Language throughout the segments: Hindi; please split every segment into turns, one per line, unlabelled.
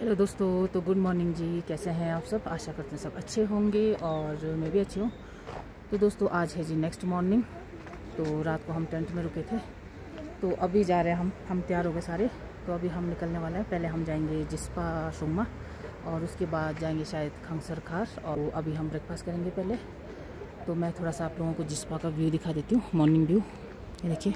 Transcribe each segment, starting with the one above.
हेलो दोस्तों, तो गुड मॉर्निंग जी। कैसे हैं आप सब? आशा करते हैं सब अच्छे होंगे और मैं भी अच्छी हूँ। तो दोस्तों आज है जी नेक्स्ट मॉर्निंग। तो रात को हम टेंट में रुके थे, तो अभी जा रहे हैं हम तैयार हो गए सारे। तो अभी हम निकलने वाले हैं। पहले हम जाएंगे जिस्पा शुमा और उसके बाद जाएंगे शायद खंगसर खार। और अभी हम ब्रेकफास्ट करेंगे पहले। तो मैं थोड़ा सा आप लोगों को जिस्पा का व्यू दिखा देती हूँ, मॉर्निंग व्यू। ये देखिए,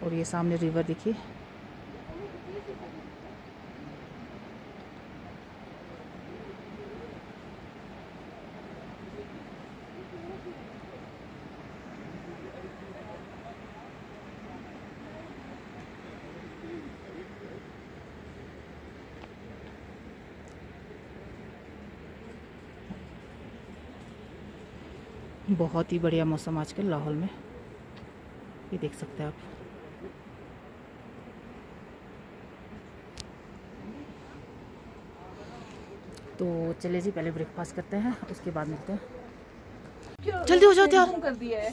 और ये सामने रिवर देखिए। बहुत ही बढ़िया मौसम आजकल लाहौल में, ये देख सकते हैं आप। तो चलिए जी, पहले ब्रेकफास्ट करते हैं, उसके बाद मिलते हैं। जल्दी हो जाओ तैयार।
कर दिया है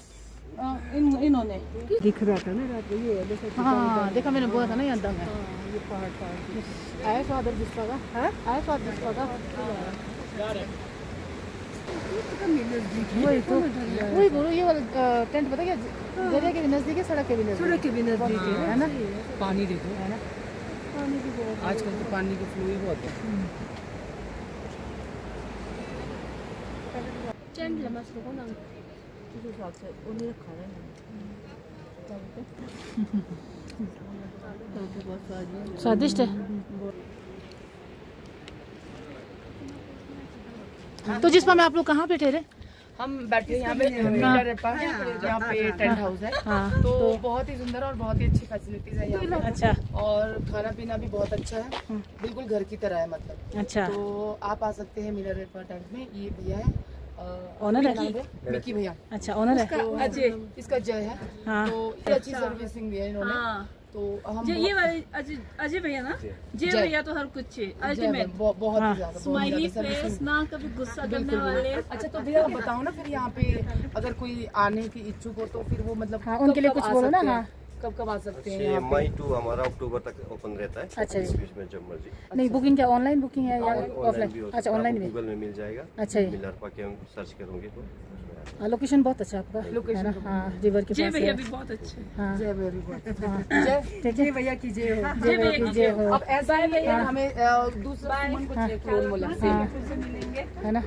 इन्होंने। दिख रहा था ना रात को, ये देखो।
हाँ देखा, मैंने बोला था ना, यहाँ दंग है।
ये पहाड़
आया स्वाद जिसका का है, आया स्वाद जिसका का। वही तो, वही बोलो। ये वाला टेंट पता क्या, दरिया के भी नजदीक है, सड़क के भी नजदीक है ना।
पानी देखो
है ना,
पानी की बहुत, आजकल तो पानी की फ्लो ही बहुत है।
स्वादिष्ट है। तो जिसमें में आप लोग कहाँ पे ठहरे?
हम बैठे यहाँ पे, यहाँ पे टेंट हाउस है।
हाँ,
तो बहुत ही सुंदर और बहुत ही अच्छी फैसिलिटीज है यहाँ पे।
अच्छा।
और खाना पीना भी बहुत अच्छा है, बिल्कुल घर की तरह है मतलब।
अच्छा,
तो आप आ सकते हैं मीना रेपा टेंट में। ये भैया है,
ओनर है,
विकी भैया।
अच्छा ओनर है।
तो अजय, इसका जय है।
हाँ।
तो ये अच्छी सर्विसिंग दी है इन्होंने। तो हम
ये वाले अजय भैया ना, जय भैया तो हर कुछ अल्टीमेट,
बहुत ही ज्यादा
स्माइली फेस, ना कभी गुस्सा करने वाले।
अच्छा तो भैया बताओ ना, फिर यहाँ पे अगर कोई आने की इच्छुक हो तो फिर वो मतलब
हाँ, उनके लिए कुछ बोलो ना। हाँ,
कब आ सकते हैं?
ये मई टू हमारा अक्टूबर तक ओपन रहता है।
अच्छा
इस बीच में जब मर्जी।
नहीं, बुकिंग क्या ऑनलाइन बुकिंग है या ऑफलाइन?
भी हो
अच्छा,
सकता है,
ऑनलाइन
आपको
भी।
गूगल में मिल जाएगा।
अच्छा, ये
मिलर पाके हम सर्च करोगे तो
हाँ, लोकेशन बहुत अच्छा आपका है ना। हाँ, रिवर के
जय
पास
भैया
है।
भी बहुत अच्छे।
हाँ,
जय वेरी गुड।
हाँ,
जय जय भैया की जय हो।
जय भैया की जय हो।
अब ऐसा है भैया, हमें दूसरा कुछ बोला
है ना।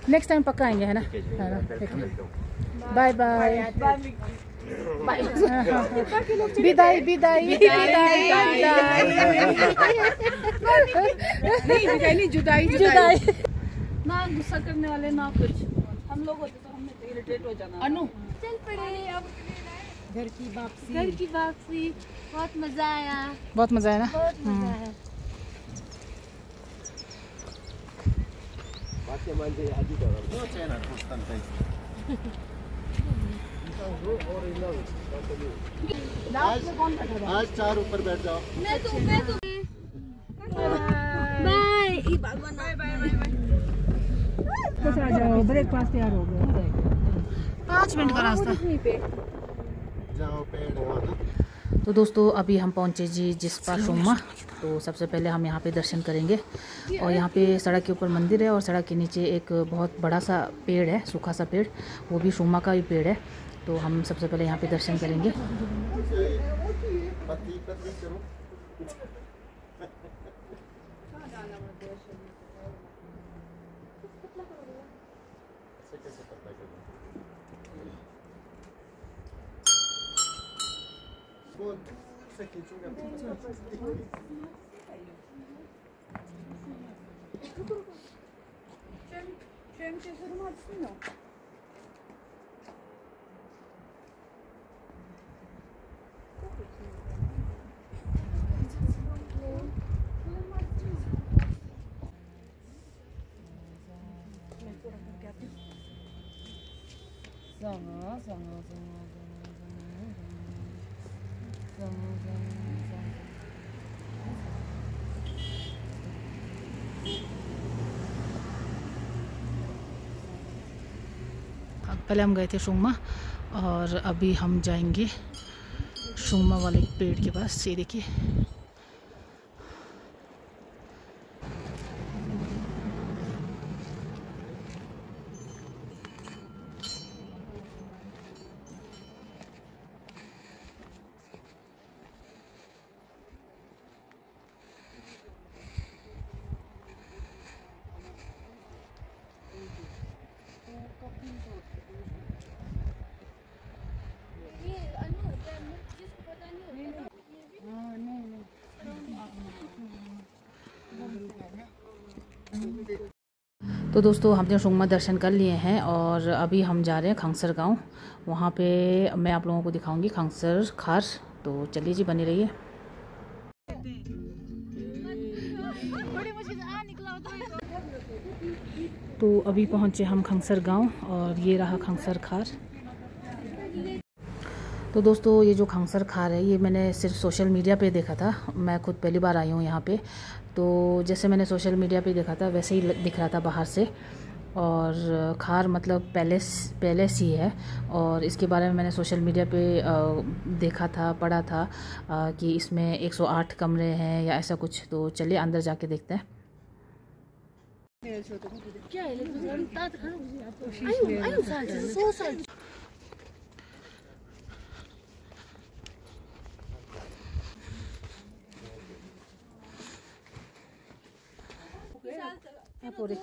नेक्स्ट टाइम पक्का आएंगे, है ना। Bye bye. विदाई विदाई
नहीं, जुदाई
जुदाई।
ना गुस्सा करने वाले ना कुछ। हम लोग होते तो हमने तो इरिटेट हो जाना।
अनु
चल पड़े अब
घर की वापसी।
घर की वापसी। बहुत मजा आया,
बहुत मजा है ना।
बहुत मजा आया।
आज 4 ऊपर बैठ जाओ।
मैं तू
आ जाओ, ब्रेकफास्ट तैयार हो गया।
5 मिनट का रास्ता।
जाओ पेड़ है ना।
तो दोस्तों अभी हम पहुंचे जी जिस्पा शुमा। तो सबसे पहले हम यहाँ पे दर्शन करेंगे। और यहाँ पे सड़क के ऊपर मंदिर है और सड़क के नीचे एक बहुत बड़ा सा पेड़ है, सूखा सा पेड़, वो भी शुमा का ही पेड़ है। तो हम सबसे पहले यहाँ पे दर्शन करेंगे। पहले हम गए थे शुंगमा और अभी हम जाएंगे शुंगमा वाले पेड़ के पास। ये देखिए, तो दोस्तों हमने शुंगमा दर्शन कर लिए हैं और अभी हम जा रहे हैं खंगसर गांव। वहाँ पे मैं आप लोगों को दिखाऊंगी खंगसर खार। तो चलिए जी, बने रहिए। तो अभी पहुँचे हम खंगसर गांव और ये रहा खंगसर खार। तो दोस्तों ये जो खंगसर खार है ये मैंने सिर्फ सोशल मीडिया पे देखा था। मैं खुद पहली बार आई हूँ यहाँ पे। तो जैसे मैंने सोशल मीडिया पे देखा था वैसे ही दिख रहा था बाहर से। और खार मतलब पैलेस ही है। और इसके बारे में मैंने सोशल मीडिया पे देखा था, पढ़ा था कि इसमें 108 कमरे हैं या ऐसा कुछ। तो चलिए अंदर जाके देखते हैं। पूरे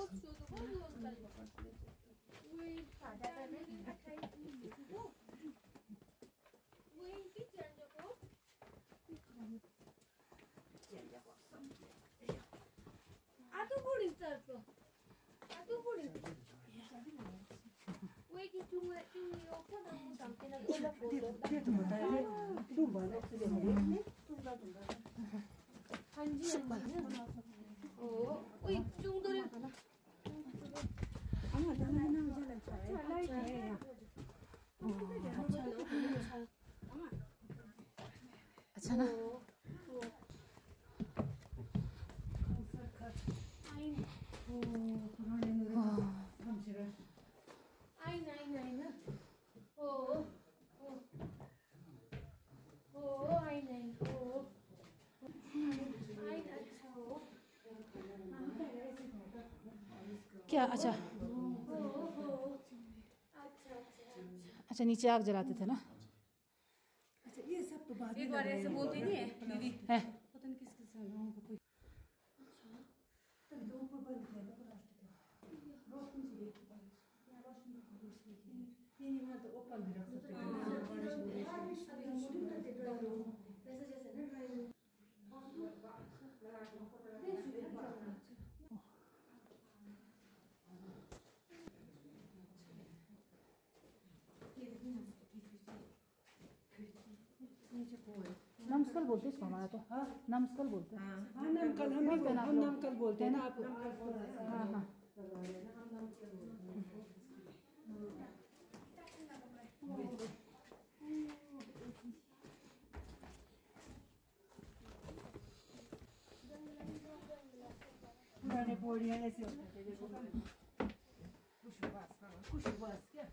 अच्छा ना। क्या? अच्छा अच्छा, नीचे आग जलाते थे ना। अच्छा ये सब तो बात एक बार ऐसे बोलती नहीं है दीदी है। पता नहीं किसके साथ गाँव का कोई तब तो ऊपर बंद है रोशनी से ये नहीं मानते ओपन भी रख सकते हैं। नमस्कार बोलते हैं इसको हमारा तो। हाँ नमस्कार बोलते हैं। हाँ नमकल हम नमकल बोलते हैं ना आप। हाँ हाँ पुराने बोलियां ऐसे होते थे। देखो खुश बस क्या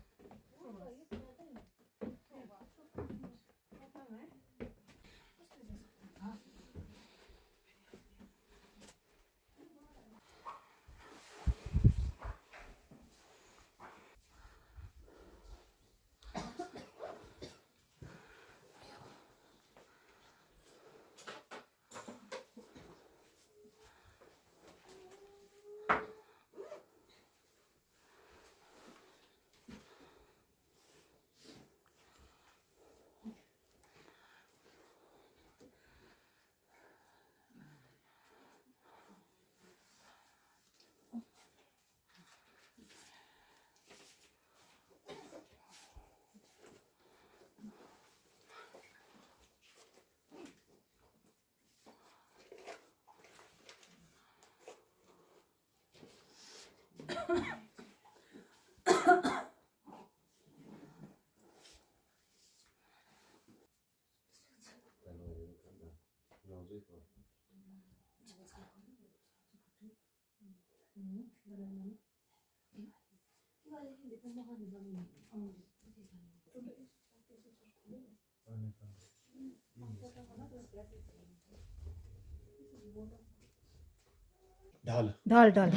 ढाल
ढाल ढाल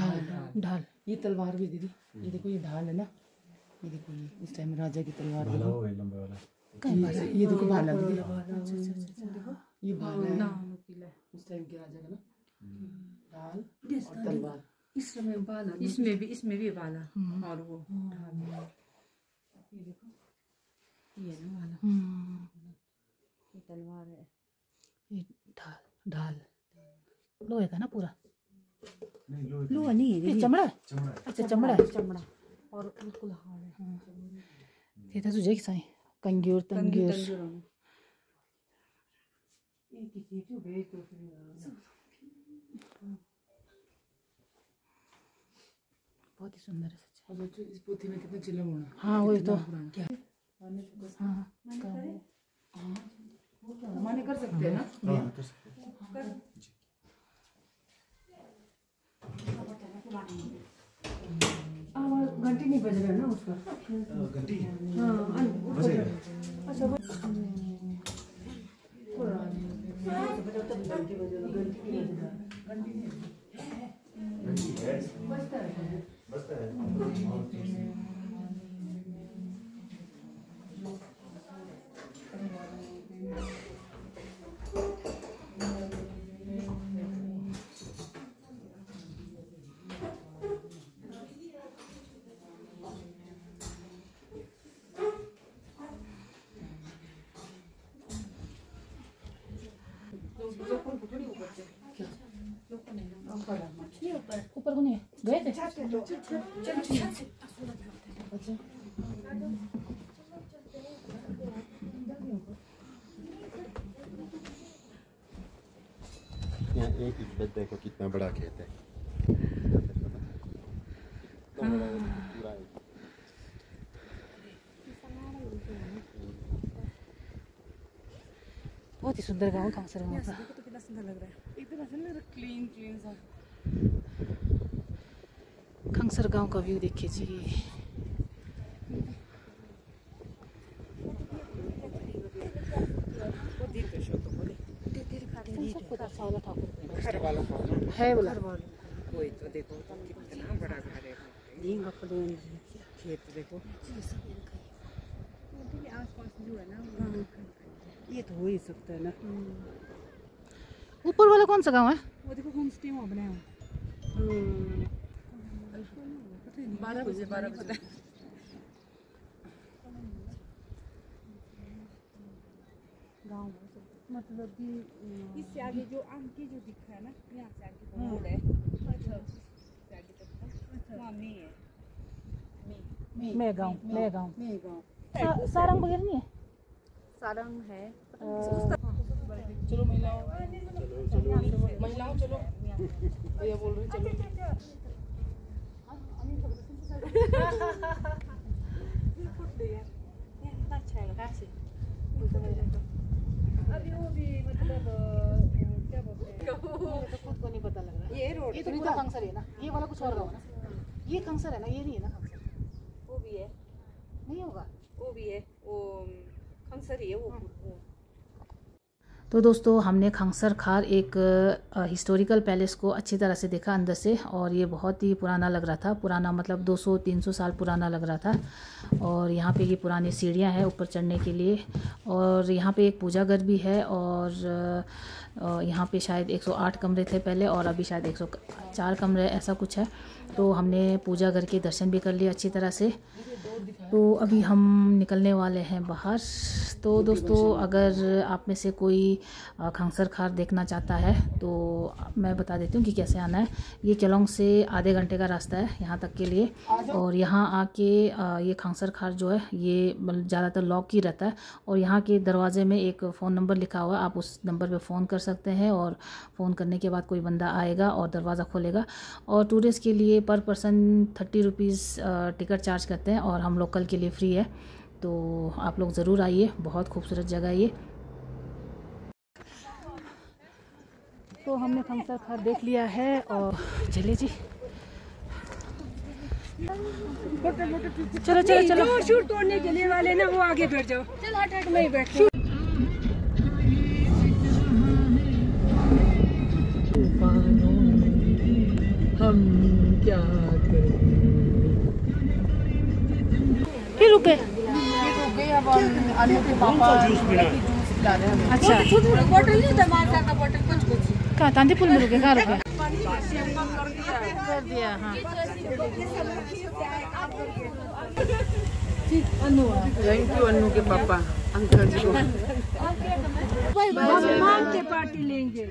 ढाल।
ये तलवार भी दीदी, ये देखो ये ढाल है ना, ये देखो ये इस टाइम राजा की तलवार देखो। ये देखो भाला दीदी, देखो ये भाला है उस टाइम के राजा का ना, ढाल और तलवार।
इसमें बाला, इसमें भी बाला और वो ये देखो ये ना वाला ये तलवार है,
ये ढाल ढाल लोहे का ना पूरा।
लोहा नहीं है
ये चमड़ा है? अच्छा चमड़ा है।
चमड़ा और बिल्कुल हार्ड है।
ये तो तुझे किसा है कंग्यूर तंग्यूर। बहुत ही सुंदर है सच।
और बच्चों इस पोथी में कितना चिल्ला होना।
हाँ वही तो।
हाँ माने कर सकते हैं ना। घंटी नहीं बज रहा है ना उसका।
घंटी
ऊपर को नहीं गए थे।
अच्छा
यहाँ एक खेत देखो कितना बड़ा खेत है। पूरा
बहुत ही सुंदर गाँव खांगसर गाँव का।
तो कितना सुंदर लग रहा है, एकदम ऐसा लग रहा है क्लीन क्लीन सा।
खांगसर गांव का व्यू देखिए जी। है बोला
कोई तो देखो कितना बड़ा घर है, खेत देखो। आसपास जो है ना ये तो हो ही सकता है ना।
ऊपर वाला कौन सा गांव है?
वो देखो होम स्टे वहाँ बनाया हुआ। 12 बजे गाँव मतलब कि इससे आगे जो आगे जो दिख रहा है ना, यहाँ से आगे रोड है, आगे तक वहाँ में है
मैं गांव सारंग वगैरह नहीं है?
सारंग है।
चलो महिलाओं चलो, भैया बोल रहे चलो। अभी वो भी मतलब क्या बोलते हैं,
खुद को नहीं पता लग रहा है।
ये रोड
ये तो पूरा खंगसर है ना, ये वाला कुछ और गाँव है ना। ये खंगसर है ना, ये नहीं है ना खंगसर?
वो भी है,
नहीं होगा।
वो भी है, वो खंगसर ही है वो।
तो दोस्तों हमने खंगसर खार एक हिस्टोरिकल पैलेस को अच्छी तरह से देखा अंदर से, और ये बहुत ही पुराना लग रहा था। पुराना मतलब 200-300 साल पुराना लग रहा था। और यहाँ पे ये पुरानी सीढ़ियाँ हैं ऊपर चढ़ने के लिए, और यहाँ पे एक पूजा घर भी है। और यहाँ पे शायद 108 कमरे थे पहले, और अभी शायद 104 कमरे ऐसा कुछ है। तो हमने पूजा घर के दर्शन भी कर लिए अच्छी तरह से। तो अभी हम निकलने वाले हैं बाहर। तो दोस्तों अगर आप में से कोई खंगसर खार देखना चाहता है तो मैं बता देती हूँ कि कैसे आना है। ये केलोंग से आधे घंटे का रास्ता है यहाँ तक के लिए। और यहाँ आके ये खंगसर खार जो है ये ज़्यादातर लॉक ही रहता है। और यहाँ के दरवाजे में एक फ़ोन नंबर लिखा हुआ है, आप उस नंबर पे फ़ोन कर सकते हैं। और फ़ोन करने के बाद कोई बंदा आएगा और दरवाज़ा खोलेगा। और टूरिस्ट के लिए पर पर्सन 30 रुपीज़ टिकट चार्ज करते हैं, और हम लोकल के लिए फ्री है। तो आप लोग ज़रूर आइए, बहुत खूबसूरत जगह है ये। तो हमने खंगसर खार देख लिया है। और चलिए जी, चलो चलो चलो।
जो शूट तोड़ने के लिए वाले ना वो आगे बैठ जाओ।
चल हट हट मैं ही बैठ।
हम क्या करें?
फिर रुके।
अब अन्नू के पापा जूस पिला रहे हैं।
अच्छा
बोतल नहीं था मारता का बोतल कुछ कुछ।
कहाँ तांदीपुर में रुके? कहाँ रुके? कर दिया हाँ।
थैंक यू अन्नू के पापा अंकल जी को। मांग के पार्टी लेंगे।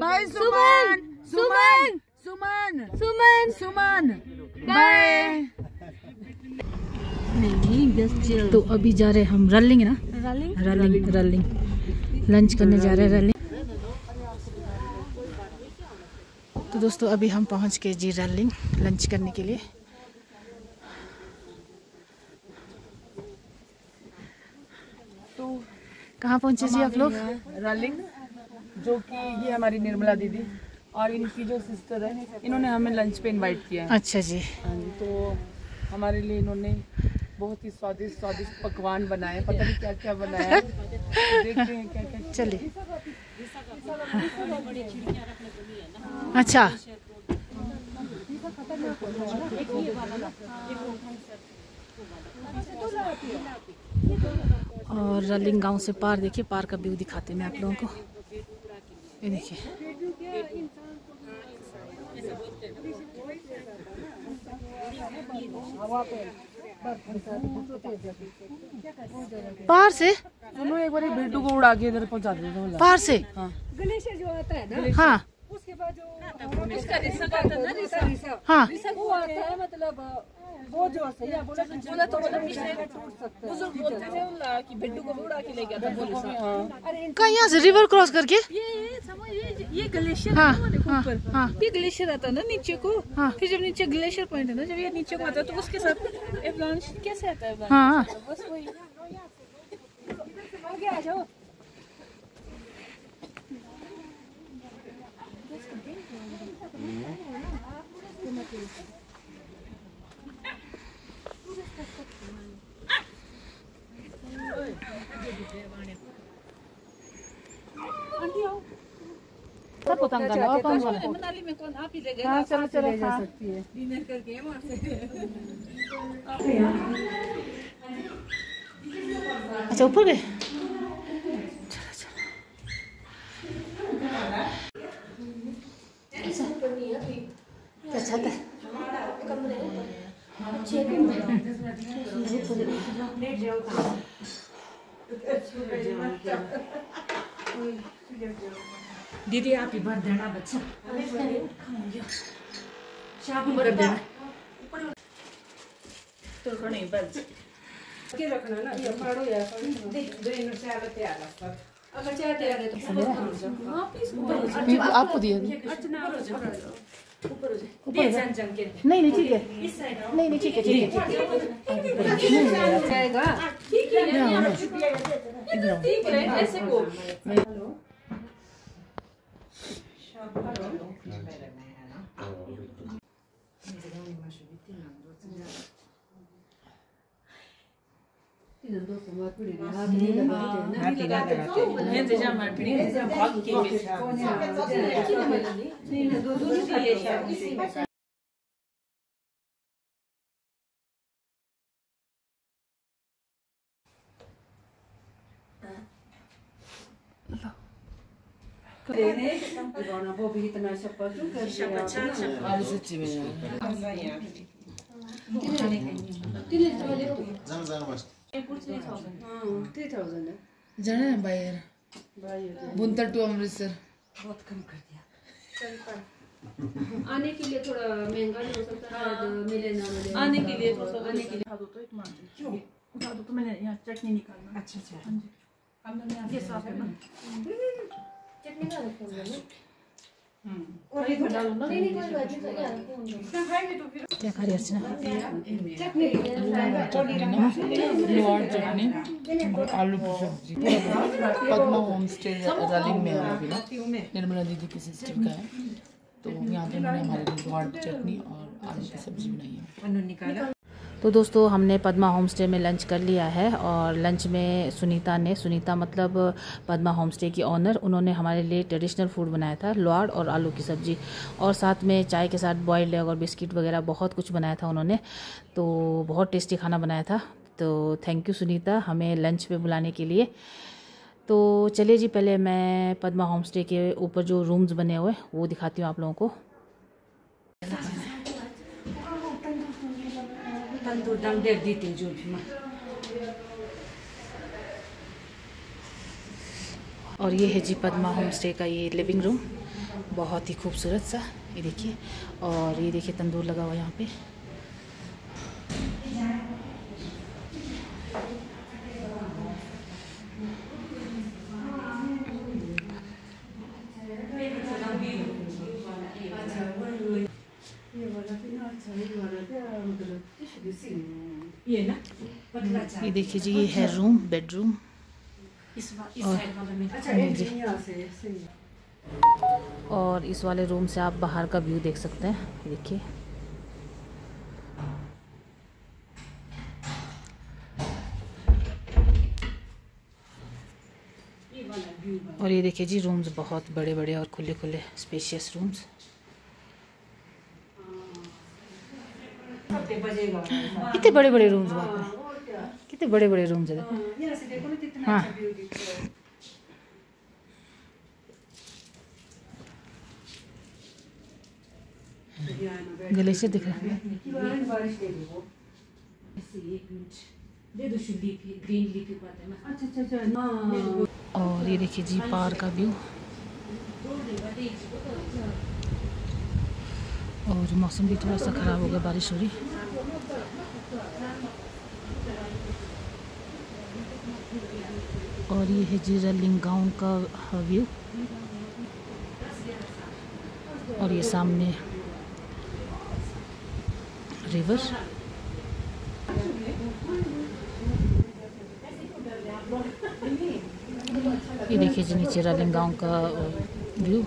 बाय सुमन सुमन सुमन सुमन सुमन बाय।
तो अभी जा रहे हम रलिंग ना, रलिंग रलिंग लंच करने जा रहे हैं रलिंग। तो दोस्तों अभी हम पहुंच गए जी रलिंग लंच करने के लिए।
तो
कहाँ पहुंचे जी आप लोग?
रलिंग, जो कि ये हमारी निर्मला दीदी और इनकी जो सिस्टर है, इन्होंने हमें लंच पे इनवाइट किया है।
अच्छा जी।
हाँ जी, तो हमारे लिए इन्होंने बहुत ही स्वादिष्ट स्वादिष्ट पकवान बनाए। पता नहीं क्या क्या बनाया है। देखते हैं क्या क्या।
चलिए। अच्छा और रलिंग गांव से पार देखिए, पार का व्यू दिखाते हैं मैं आप लोगों को। ये देखिए पार से
सुनो, एक बार बेटू को उड़ा के इधर पहुंचा देते।
पार से
ग्लेशियर जो आता है ना,
हाँ
उसके बाद जो
इसका रिसा का था ना, रिसा
हाँ
वो आता है, मतलब वो जो सही है बोला
तो बोला पिछले बुजुर्ग बोलते थे कि बेटू को उड़ा के ले गया था पुलिस।
कहाँ यहाँ से रिवर क्रॉस करके?
ये समझ ये ग्लेशियर
हाँ,
है ना, देखो
हाँ,
ऊपर।
हाँ।
ये ग्लेशियर आता है ना नीचे को।
हाँ।
फिर जब नीचे ग्लेशियर पॉइंट है ना, जब ये नीचे को आता है तो उसके साथ एवलांच कैसे आता है?
हाँ
बस वही।
आगे आ जाओ।
सबको तंग करना और कौन सा?
मनाली में कौन आप ही ले गए?
हाँ चलो चलो,
जा
हाँ।
सकती है।
डिनर करके वहाँ से।
अच्छा ऊपर गए? क्या छत है?
दीदी आप ही भर देना बच्चा, शाबुन कर देना
तो नहीं बस
के रखना ना। ये फाड़ो यार, देख 2 मिनट से आगे तैयार रखता। अगर चाय तैयार है तो
आपको दिया
अर्चना ऊपर हो जाए।
नहीं नहीं ठीक है, नहीं नहीं ठीक है ठीक है
जाएगा
ठीक है ऐसे को।
वो भी इतना सच्ची में
जाना है बाहर बुनतर टू अमृतसर।
बहुत कम कर दिया। आने के लिए थोड़ा महंगा भी हो सकता है, मिले ना मिले।
आने के लिए तो सब आने के लिए तो एक मान क्यों उठा दो तो मैंने यहाँ चटनी निकालना।
अच्छा अच्छा,
हम ये साफ है ना,
चटनी का रखूंगा ना।
और ये डालो ना।
नहीं कोई बात नहीं,
खाएंगे तो फिर
क्या खा रही अर्चना?
चटनी चटनी आलू की सब्जी। पद्मा होम स्टे रलिंग में है अभी ना, निर्मला दीदी की सिस्टर का है। तो यहाँ पे मैंने हमारे लिए गुआड़ की चटनी और आलू की सब्जी बनाई है।
तो दोस्तों हमने पद्मा होम स्टे में लंच कर लिया है और लंच में सुनीता मतलब पद्मा होम स्टे की ऑनर, उन्होंने हमारे लिए ट्रेडिशनल फूड बनाया था, ल्वाड़ और आलू की सब्ज़ी और साथ में चाय के साथ बॉइल्ड एग और बिस्किट वगैरह बहुत कुछ बनाया था उन्होंने। तो बहुत टेस्टी खाना बनाया था। तो थैंक यू सुनीता हमें लंच पे बुलाने के लिए। तो चलिए जी, पहले मैं पद्मा होम स्टे के ऊपर जो रूम्स बने हुए वो दिखाती हूँ आप लोगों को। और ये है जी पद्मा होम स्टे का ये लिविंग रूम, बहुत ही खूबसूरत सा, ये देखिए। और ये देखिए तंदूर लगा हुआ यहाँ पे। ये देखिए जी, ये है रूम, बेडरूम। और इस वाले रूम से आप बाहर का व्यू देख सकते हैं, देखिए। और ये देखिए जी, रूम्स बहुत बड़े बड़े और खुले खुले स्पेशियस रूम्स। कितने बड़े बड़े रूम्स, कितने बड़े बड़े रूम्स है। हाँ ग्लेशियर दिख रहा है। और ये देखिए जी पार का व्यू। और मौसम भी थोड़ा सा ख़राब हो गया, बारिश हो रही। और ये है जी रलिंग गांव का व्यू। और ये सामने रिवर। ये देखिए जी नीचे रलिंग गांव का व्यू।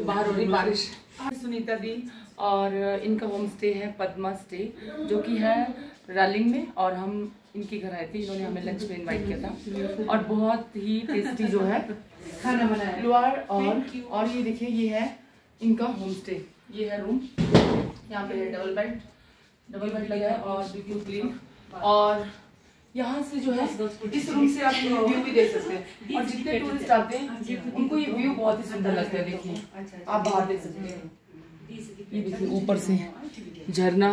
बाहर हो रही बारिश। सुनीता दी और इनका होम स्टे है पद्मा स्टे, जो कि है रालिंग में। और हम इनके घर आए थे, इन्होंने हमें लंच में इनवाइट किया था और बहुत ही टेस्टी जो है खाना बनाया ल्वाड़। और ये देखिए, ये है इनका होम स्टे, ये है रूम। यहाँ पे है डबल बेड लगा है और बिल्कुल क्लीन। और यहाँ से जो है इस रूम से आप व्यू भी देख सकते हैं। और जितने टूरिस्ट आते हैं उनको ये व्यू बहुत ही सुंदर लगता है। देखिए आप बाहर देख सकते हैं, ये देखिए ऊपर से झरना,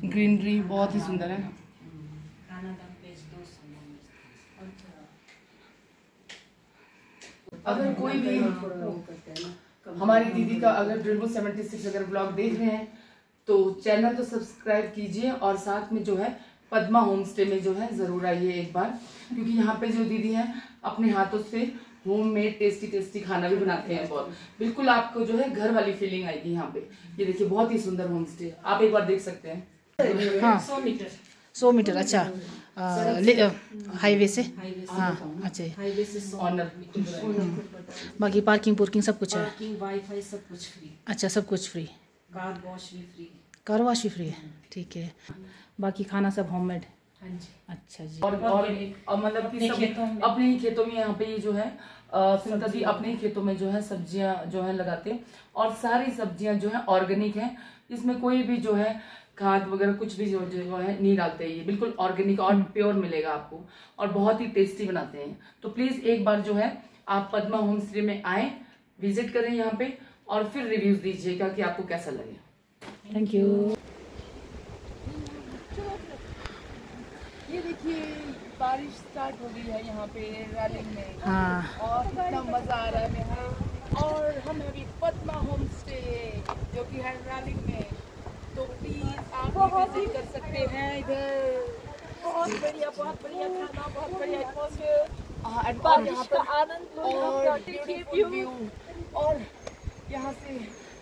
ग्रीनरी बहुत ही सुंदर है। अगर कोई भी हमारी दीदी का अगर ड्रीमबो 76 अगर ब्लॉग देख रहे हैं तो चैनल तो सब्सक्राइब कीजिए और साथ में जो है पद्मा होम स्टे में जो है जरूर आइए एक बार, क्योंकि यहाँ पे जो दीदी हैं अपने हाथों से होममेड टेस्टी खाना भी बनाते हैं। बहुत बिल्कुल आपको जो है घर वाली फीलिंग आएगी यहाँ पे। ये देखिए बहुत ही सुंदर होम स्टे, आप एक बार देख सकते हैं।
हाँ 100 मीटर। अच्छा हाईवे से। हाँ अच्छा,
हाईवे से
ऑनर।
बाकी पार्किंग पुर्किंग सब कुछ है।
पार्किंग वाईफाई सब कुछ फ्री,
अच्छा सब कुछ फ्री,
कार वॉश भी फ्री।
कार वॉश भी फ्री है, ठीक है। बाकी खाना सब होममेड।
हाँ जी।
अच्छा जी।
और मतलब कि सब अपने ही खेतों में यहाँ पे ये जो है सुनीता जी अपने ही खेतों में जो है सब्जियां जो है लगाते हैं। और सारी सब्जियां जो है ऑर्गेनिक है, इसमें कोई भी जो है खाद वगैरह कुछ भी जो है नहीं डालते। ये बिल्कुल ऑर्गेनिक और प्योर मिलेगा आपको और बहुत ही टेस्टी बनाते हैं। तो प्लीज एक बार जो है आप पद्मा होम स्टे में आए, विजिट करें यहाँ पे और फिर रिव्यूज दीजिएगा कि आपको कैसा लगे।
Thank you.
ये देखिए बारिश स्टार्ट हो गई है यहाँ पे रालिंग में।
हाँ
और कितना मजा आ रहा है यहाँ। और हम अभी पद्मा होम स्टे जो कि है रालिंग में, तो प्लीज आप विजिट कर सकते हैं इधर। बहुत बढ़िया खाना, बहुत बढ़िया एटमॉस्फेयर, बारिश का आनंद और ब्यूटीफुल व्यू। और यहाँ से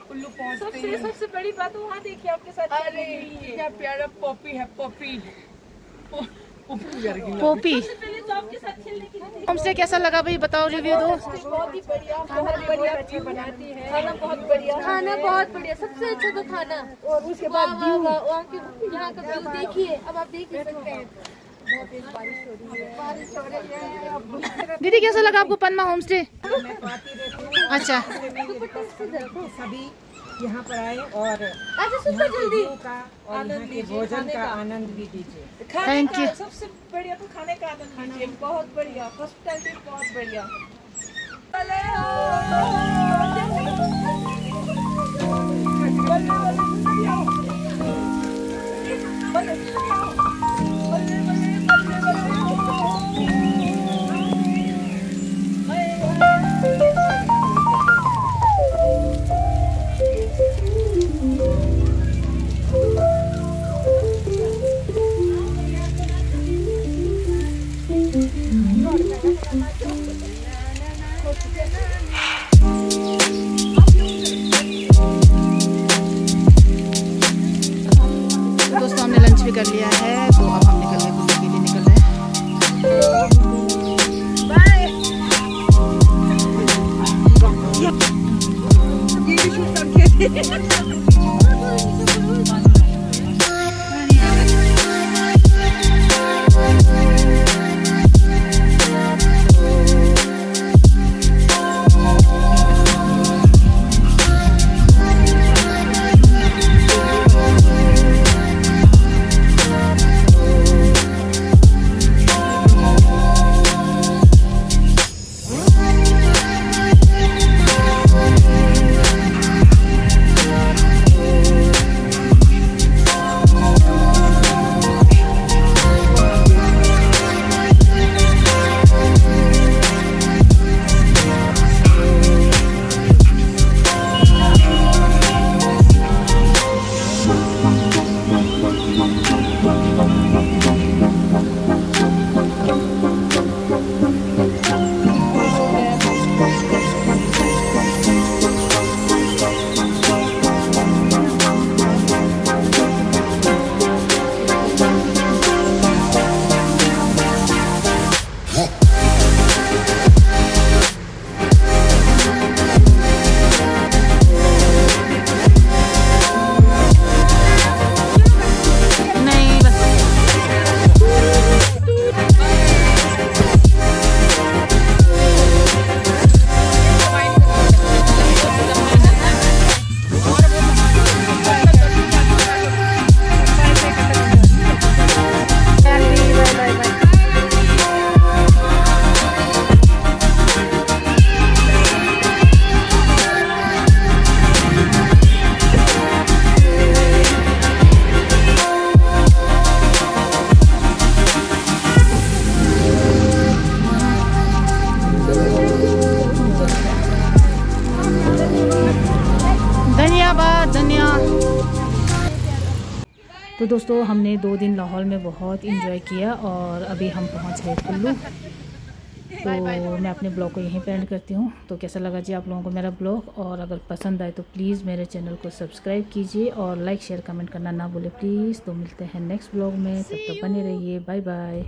कुल्लू पहुँचते हैं। सबसे बड़ी बात वहाँ देखिए आपके साथ, अरे क्या प्यारा पॉपी है, पॉपी
पोपी। होम स्टे कैसा लगा भाई, बताओ रिव्यू दो।
बहुत ही बढ़िया, बहुत बढ़िया अच्छे बनाती है, खाना बहुत बढ़िया, खाना बहुत बढ़िया, सबसे अच्छा तो खाना। और उसके बाद यहाँ का व्यू देखिए, अब आप देख ही सकते हैं। बहुत तेज बारिश हो रही है।
दीदी कैसा लगा आपको पनमा होम स्टे? अच्छा
सभी यहाँ पर आए और
जल्दी
भोजन का आनंद भी लीजिए।
Thank you.
सबसे बढ़िया तो खाने का आनंद लीजिए, बहुत बढ़िया, हॉस्पिटैलिटी बहुत बढ़िया।
दोस्तों हमने लंच भी कर लिया है, तो अब हम निकल रहे घूमने के लिए, निकल रहे हैं। तो दोस्तों हमने 2 दिन लाहौर में बहुत इंजॉय किया और अभी हम पहुंच गए कुल्लू। तो मैं अपने ब्लॉग को यहीं पे एंड करती हूँ। तो कैसा लगा जी आप लोगों को मेरा ब्लॉग, और अगर पसंद आए तो प्लीज़ मेरे चैनल को सब्सक्राइब कीजिए और लाइक शेयर कमेंट करना ना भूलें प्लीज़। तो मिलते हैं नेक्स्ट ब्लॉग में, तब तक बने रहिए, बाय बाय।